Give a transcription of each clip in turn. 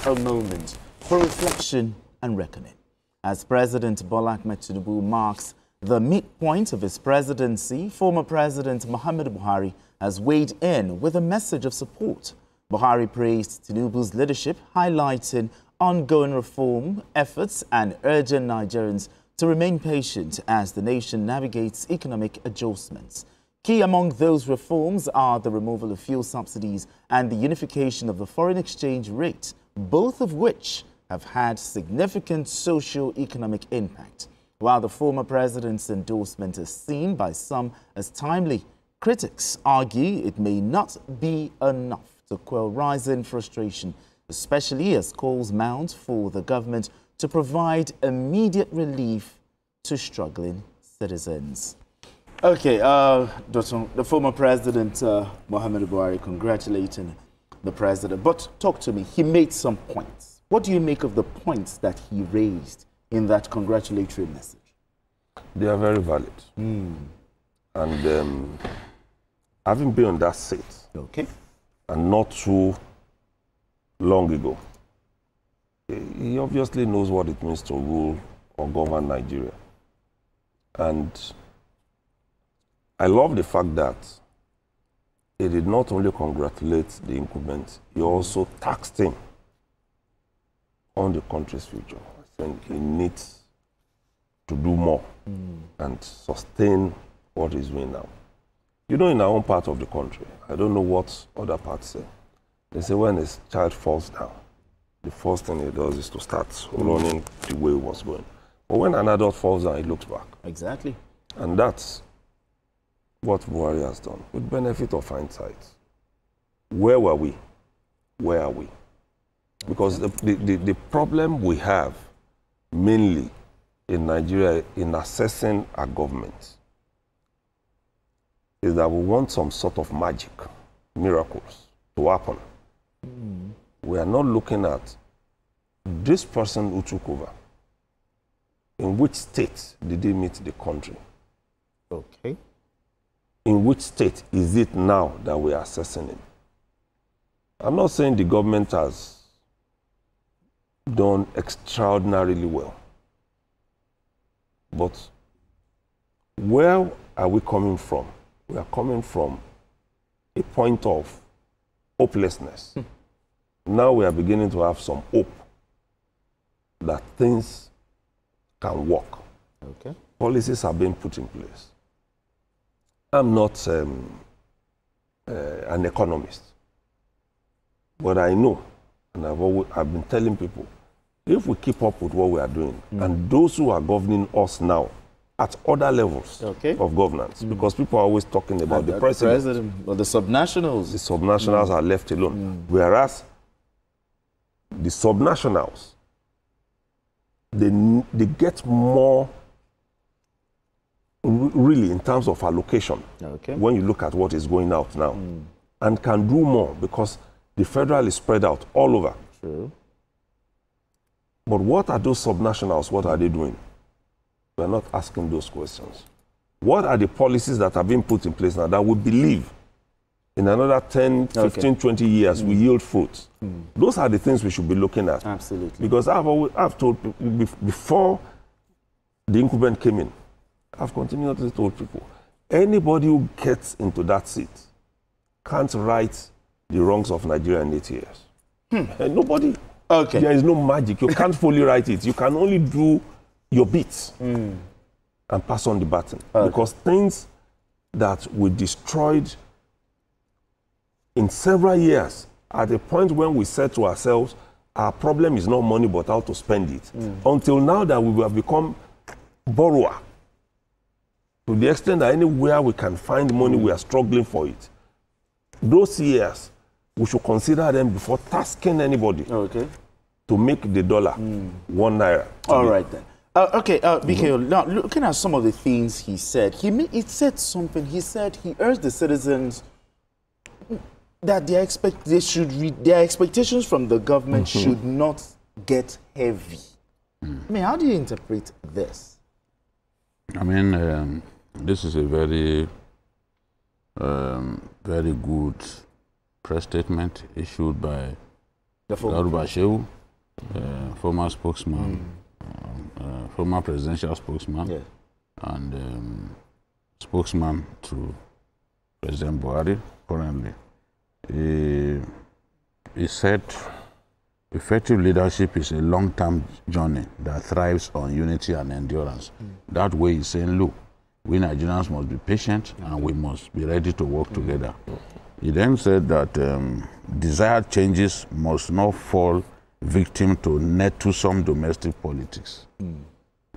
a moment for reflection and reckoning. As President Bola Ahmed Tinubu marks the midpoint of his presidency, former President Muhammadu Buhari has weighed in with a message of support. Buhari praised Tinubu's leadership, highlighting ongoing reform efforts and urging Nigerians to remain patient as the nation navigates economic adjustments. Key among those reforms are the removal of fuel subsidies and the unification of the foreign exchange rate, both of which have had significant socio-economic impact. While the former president's endorsement is seen by some as timely, critics argue it may not be enough to quell rising frustration, especially as calls mount for the government to provide immediate relief to struggling citizens. Okay, the former president, Muhammadu Buhari, congratulating the president. But talk to me, he made some points. What do you make of the points that he raised in that congratulatory message? They are very valid. And having been on that seat, okay, and not too long ago, he obviously knows what it means to rule or govern Nigeria. And I love the fact that he did not only congratulate the incumbent, he also taxed him on the country's future. I think he needs to do more and sustain what he's doing now. You know, in our own part of the country, I don't know what other parts say. They say when a child falls down, the first thing he does is to start running the way it was going. But when an adult falls down, he looks back. Exactly. And that's what Buhari has done, with benefit of hindsight. Where were we? Where are we? Because the problem we have mainly in Nigeria in assessing our government is that we want some sort of magic, miracles to happen. We are not looking at this person who took over. In which state did he meet the country? Okay. In which state is it now that we are assessing it? I'm not saying the government has done extraordinarily well. But where are we coming from? We are coming from a point of hopelessness. Now we are beginning to have some hope that things can work. Okay. Policies are being put in place. I'm not an economist, but I know, and I've been telling people, if we keep up with what we are doing, and those who are governing us now at other levels of governance, because people are always talking about the president or the subnationals. The subnationals are left alone, whereas the subnationals, they get more really in terms of allocation when you look at what is going out now, and can do more because the federal is spread out all over. True. But what are those subnationals? What are they doing? We're not asking those questions. What are the policies that have been put in place now that we believe in another 10, 15, 20 years will yield fruits? Those are the things we should be looking at. Absolutely. Because I've told people, before the incumbent came in, I've continuously told people, anybody who gets into that seat can't right the wrongs of Nigeria in 8 years. And nobody. Okay. There is no magic. You can't fully write it. You can only do your bits and pass on the baton. Because things that we destroyed in several years, at a point when we said to ourselves, our problem is not money but how to spend it. Until now that we have become borrower. To the extent that anywhere we can find money, we are struggling for it. Those years, we should consider them before tasking anybody to make the dollar 1 naira. All right then. Okay, BK, now looking at some of the things he said, he said something. He said he urged the citizens that their expectations from the government should not get heavy. I mean, how do you interpret this? I mean, this is a very good press statement issued by Garuba Shehu, former spokesman, former presidential spokesman, Yeah. and spokesman to President Buhari currently. He said effective leadership is a long-term journey that thrives on unity and endurance. That way he's saying, look, we Nigerians must be patient and we must be ready to work together. He then said that desired changes must not fall victim to nettlesome domestic politics.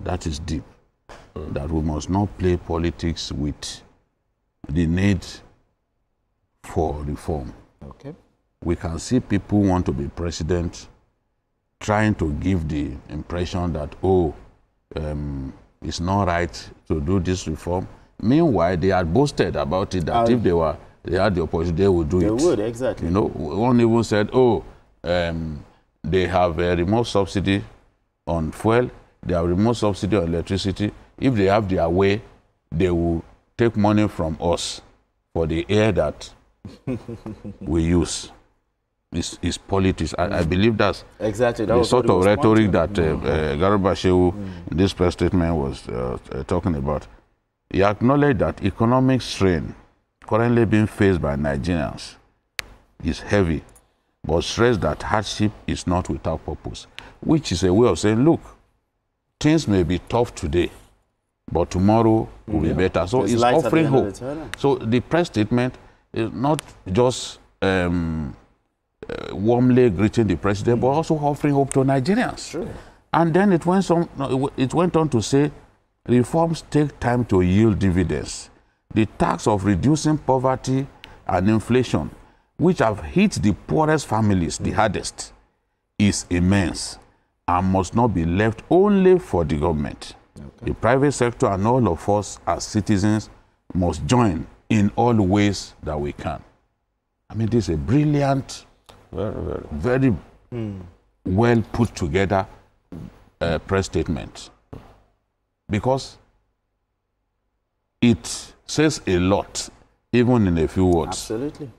That is deep. That we must not play politics with the need for reform. Okay. We can see people want to be president trying to give the impression that, it's not right to do this reform. Meanwhile, they had boasted about it that if they had the opportunity, they would do it. They would, exactly. You know, one even said, they have a remote subsidy on fuel, they have remote subsidy on electricity. If they have their way, they will take money from us for the air that we use. It's politics. I believe that's exactly the sort of rhetoric that Garba Shehu in this press statement was talking about. He acknowledged that economic strain currently being faced by Nigerians is heavy, but stressed that hardship is not without purpose, which is a way of saying, look, things may be tough today, but tomorrow will be better. So it's offering hope. So the press statement is not just warmly greeting the president, but also offering hope to Nigerians. True. And then it went on to say, reforms take time to yield dividends. The task of reducing poverty and inflation, which have hit the poorest families the hardest, is immense and must not be left only for the government. Okay. The private sector and all of us as citizens must join in all ways that we can. I mean, this is a brilliant, very well put together press statement, because it says a lot, even in a few words. Absolutely.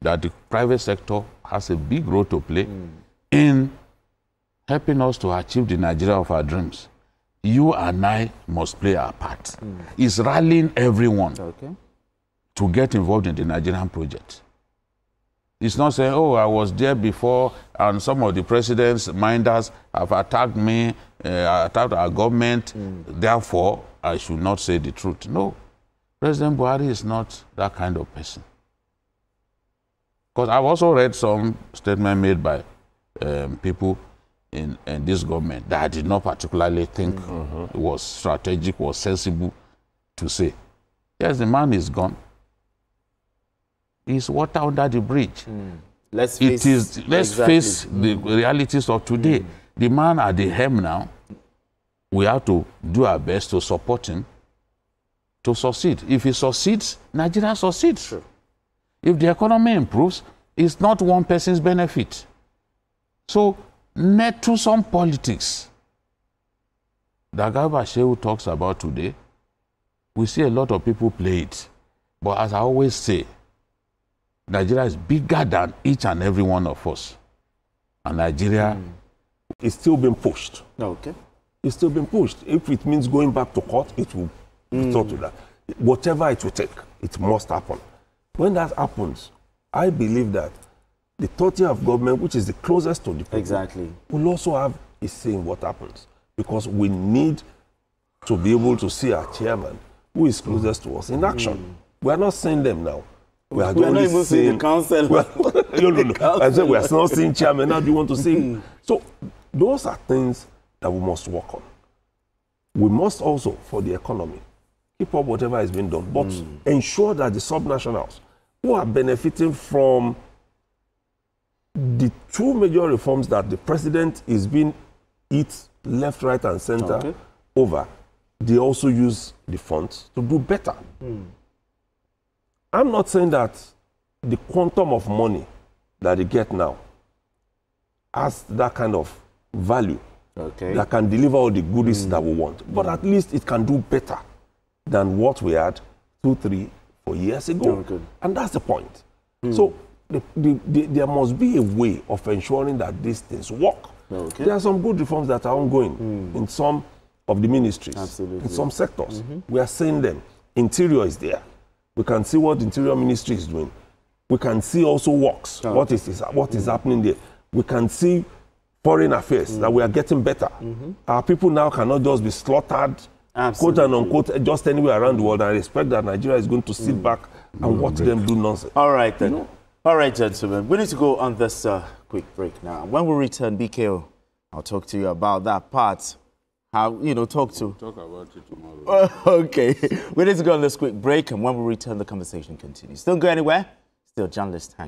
That the private sector has a big role to play in helping us to achieve the Nigeria of our dreams. You and I must play our part. It's rallying everyone to get involved in the Nigerian project. It's not saying, oh, I was there before and some of the president's minders have attacked me, attacked our government, therefore I should not say the truth. No, President Buhari is not that kind of person. Because I've also read some statement made by people in this government that I did not particularly think was strategic, was sensible to say. Yes, the man is gone. He's water under the bridge. Let's face the realities of today. The man at the helm now, we have to do our best to support him to succeed. If he succeeds, Nigeria succeeds. Sure. If the economy improves, it's not one person's benefit. So, nettlesome politics that Garba Shehu talks about today, we see a lot of people play it. But as I always say, Nigeria is bigger than each and every one of us. And Nigeria is still being pushed. Okay. It's still being pushed. If it means going back to court, it will be thought to that. Whatever it will take, it must happen. When that happens, I believe that the authority of government, which is the closest to the people, will also have a say in what happens. Because we need to be able to see our chairman, who is closest to us, in action. We are not seeing them now. We are not even seeing the council. No. I said we are not seeing chairman. Now do you want to see? So those are things that we must work on. We must also, for the economy, keep up whatever is being done, but ensure that the subnationals who are benefiting from the two major reforms that the president is being hit left, right, and center over, they also use the funds to do better. I'm not saying that the quantum of money that they get now has that kind of value that can deliver all the goodies that we want. But at least it can do better than what we had 2, 3, 4 years ago. And that's the point. So there must be a way of ensuring that these things work. Okay. There are some good reforms that are ongoing in some of the ministries, in some sectors. We are seeing them. Interior is there. We can see what the Interior Ministry is doing. We can see also works, what is happening there. We can see foreign affairs, that we are getting better. Our people now cannot just be slaughtered, quote and unquote, just anywhere around the world, and expect that Nigeria is going to sit back and watch them do nonsense. All right, then. You know? All right, gentlemen. We need to go on this quick break now. When we return, BKO, I'll talk to you about that part. How, talk about it tomorrow. Okay. We need to go on this quick break, and when we return, the conversation continues. Don't go anywhere. Still, journalist Hangout.